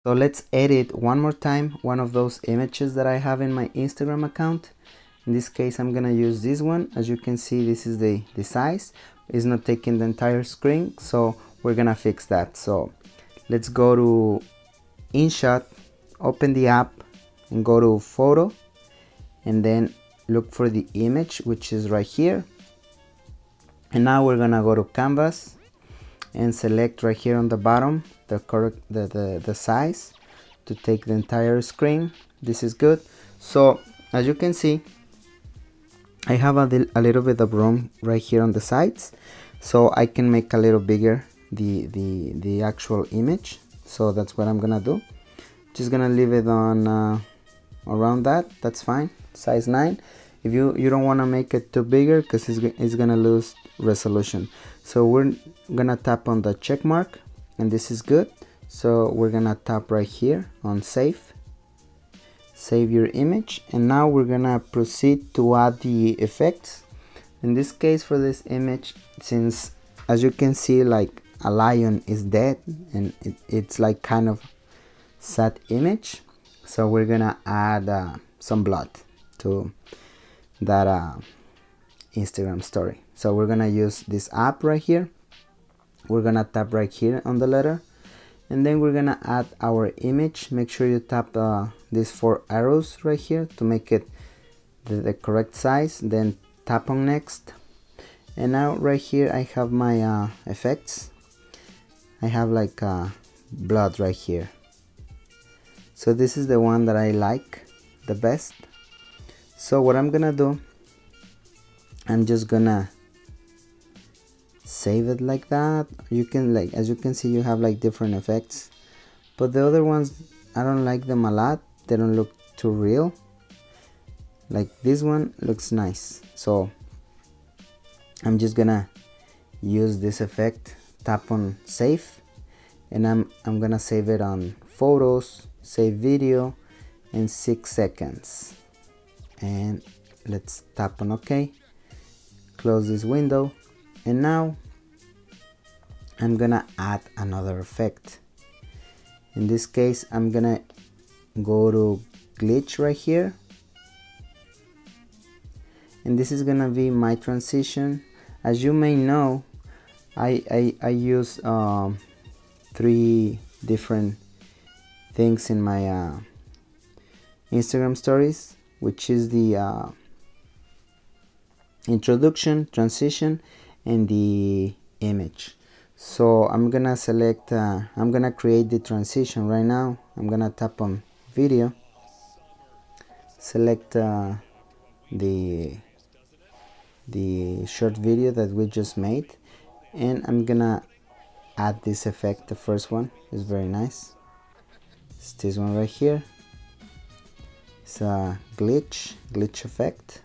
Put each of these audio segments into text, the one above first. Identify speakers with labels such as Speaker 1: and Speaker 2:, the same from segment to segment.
Speaker 1: So let's edit one more time one of those images that I have in my Instagram account. In this case, I'm gonna use this one. As you can see, this is the size. It's not taking the entire screen, so we're gonna fix that. So let's go to InShot, open the app and go to photo, and then look for the image, which is right here. And now we're gonna go to canvas and select right here on the bottom the correct the size to take the entire screen. This is good. So as you can see, I have a little bit of room right here on the sides, so I can make a little bigger the actual image. So that's what I'm gonna do. Just gonna leave it on around that's fine, size 9. If you don't want to make it too bigger, because it's gonna lose resolution. So we're gonna tap on the check mark, and this is good. So we're gonna tap right here on save your image, and now we're gonna proceed to add the effects. In this case, for this image, since as you can see, like a lion is dead and it's like kind of sad image, so we're gonna add some blood to that Instagram story. So we're gonna use this app right here. We're gonna tap right here on the letter, and then we're gonna add our image. Make sure you tap these 4 arrows right here to make it the correct size, then tap on next. And now right here I have my effects. I have like blood right here, so this is the one that I like the best. So what I'm gonna do, I'm just gonna save it like that. You can, like, as you can see, you have like different effects, but the other ones I don't like them a lot. They don't look too real. Like this one looks nice, so I'm just gonna use this effect, tap on save, and I'm gonna save it on photos, save video, in 6 seconds. And let's tap on OK, close this window, and now I'm gonna add another effect. In this case, I'm gonna go to glitch right here, and this is gonna be my transition. As you may know, I use 3 different things in my Instagram stories, which is the introduction, transition, and the image. So I'm gonna select I'm gonna create the transition right now. I'm gonna tap on video, select the short video that we just made, and I'm gonna add this effect. The first one is very nice. It's this one right here. It's a glitch effect.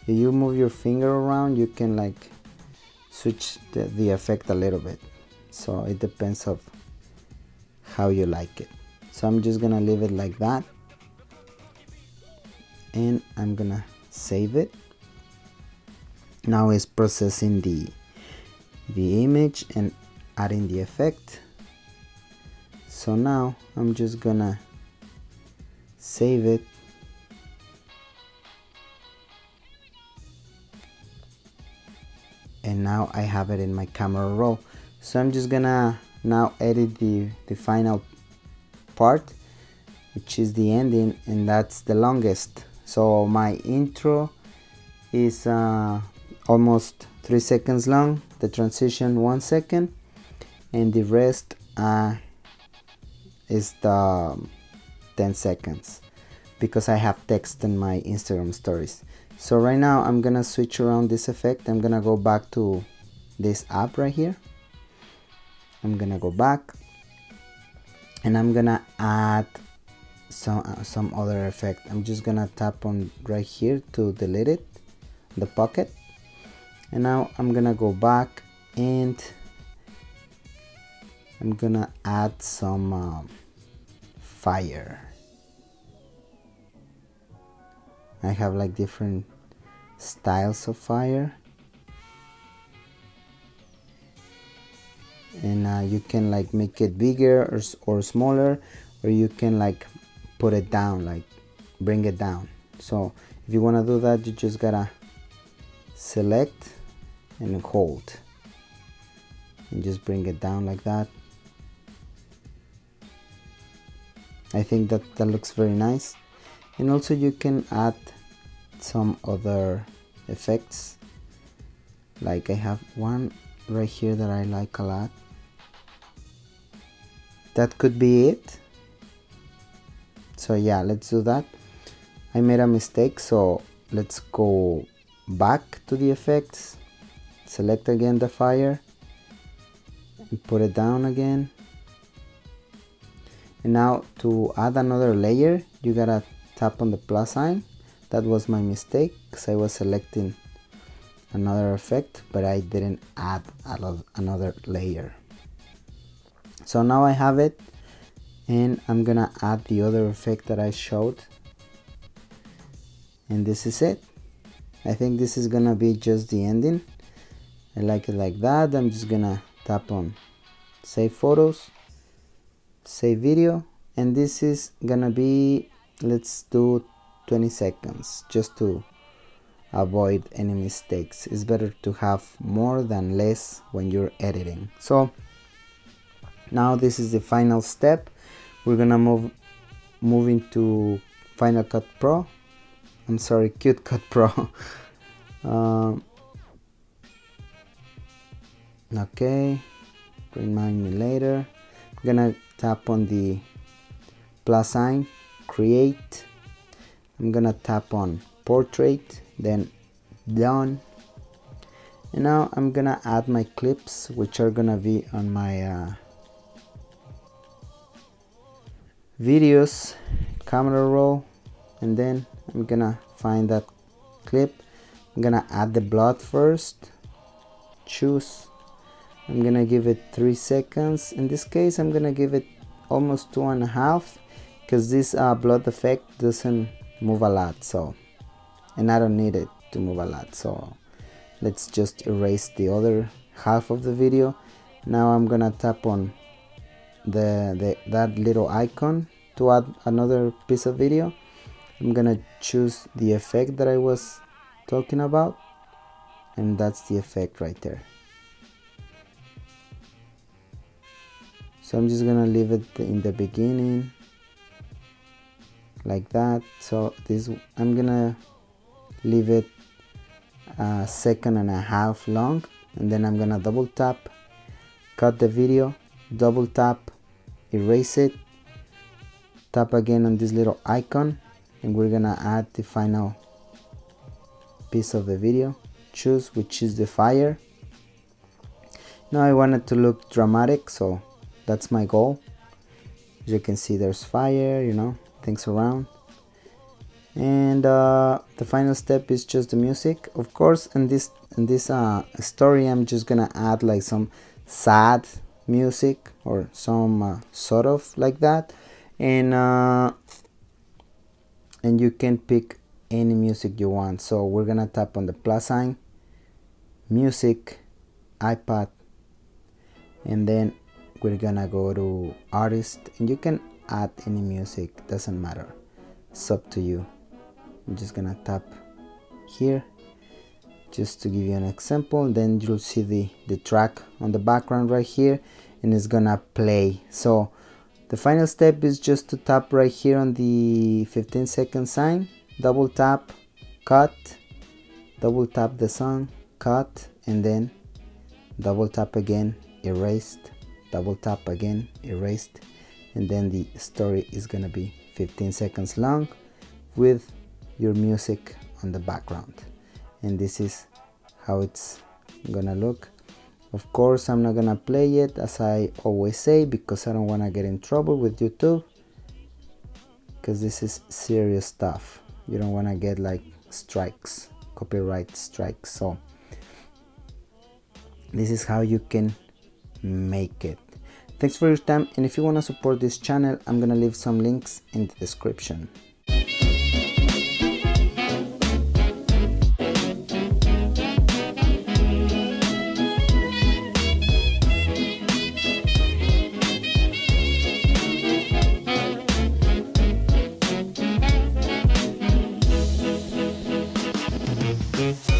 Speaker 1: If you move your finger around, you can like switch the effect a little bit, so it depends of how you like it. So I'm just gonna leave it like that, and I'm gonna save it. Now it's processing the image and adding the effect. So now I'm just gonna save it, and now I have it in my camera roll. So I'm just gonna now edit the final part, which is the ending, and that's the longest. So my intro is almost 3 seconds long, the transition 1 second, and the rest is the 10 seconds, because I have text in my Instagram stories. So right now I'm gonna switch around this effect. I'm gonna go back to this app right here. I'm gonna go back, and I'm gonna add some other effect. I'm just gonna tap on right here to delete it, the pocket, and now I'm gonna go back and I'm gonna add some fire. I have like different styles of fire, and you can like make it bigger or smaller, or you can like put it down, like bring it down. So if you want to do that, you just gotta select and hold and just bring it down like that. I think that looks very nice. And also you can add some other effects, like I have one right here that I like a lot. That could be it. So yeah, let's do that. I made a mistake, so let's go back to the effects, select again the fire and put it down again. And now to add another layer, you gotta tap on the plus sign. That was my mistake because I was selecting another effect, but I didn't add another layer. So now I have it, and I'm gonna add the other effect that I showed, and this is it. I think this is gonna be just the ending. I like it like that. I'm just gonna tap on save photos, save video, and this is gonna be, let's do 20 seconds just to avoid any mistakes. It's better to have more than less when you're editing. So now this is the final step. We're gonna move into Final Cut Pro. I'm sorry, Cute Cut Pro. Okay, remind me later. I'm gonna tap on the plus sign, create. I'm gonna tap on portrait, then done. And now I'm gonna add my clips, which are gonna be on my videos, camera roll, and then I'm gonna find that clip. I'm gonna add the blood first, choose. I'm gonna give it 3 seconds. In this case I'm gonna give it almost 2.5, because this blood effect doesn't move a lot, so, and I don't need it to move a lot, so let's just erase the other half of the video. Now I'm gonna tap on that little icon to add another piece of video. I'm gonna choose the effect that I was talking about, and that's the effect right there. So I'm just gonna leave it in the beginning like that. So this, I'm gonna leave it 1.5 seconds long, and then I'm gonna double tap, cut the video, double tap, erase it, tap again on this little icon, and we're gonna add the final piece of the video, choose, which is the fire. Now I want it to look dramatic, so that's my goal. As you can see, there's fire, you know, things around. And the final step is just the music. Of course, in this story, I'm just gonna add like some sad music or some sort of like that, and you can pick any music you want. So we're gonna tap on the plus sign, music, iPad, and then we're gonna go to artist, and you can add any music, doesn't matter, it's up to you. I'm just gonna tap here just to give you an example. Then you'll see the track on the background right here, and it's gonna play. So the final step is just to tap right here on the 15-second sign, double tap, cut, double tap the song, cut, and then double tap again, erased, double tap again, erased, and then the story is gonna be 15 seconds long with your music on the background. And this is how it's gonna look. Of course, I'm not gonna play it, as I always say, because I don't want to get in trouble with YouTube, because this is serious stuff. You don't want to get like strikes, copyright strikes. So this is how you can make it. Thanks for your time, and if you want to support this channel, I'm gonna leave some links in the description.
Speaker 2: Bye.